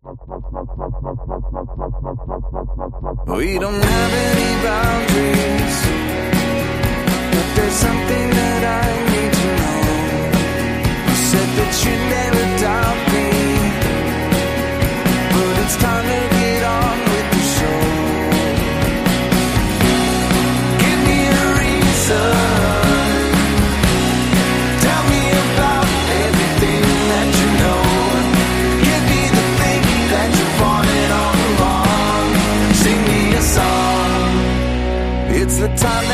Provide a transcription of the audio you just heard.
We don't have any boundaries, but there's something that I need to know. You said that you'd never doubt me, but it's time to get on with the show. Give me a reason, tell me about everything that you know. Give me the thing that you wanted all along. Sing me a song. It's the time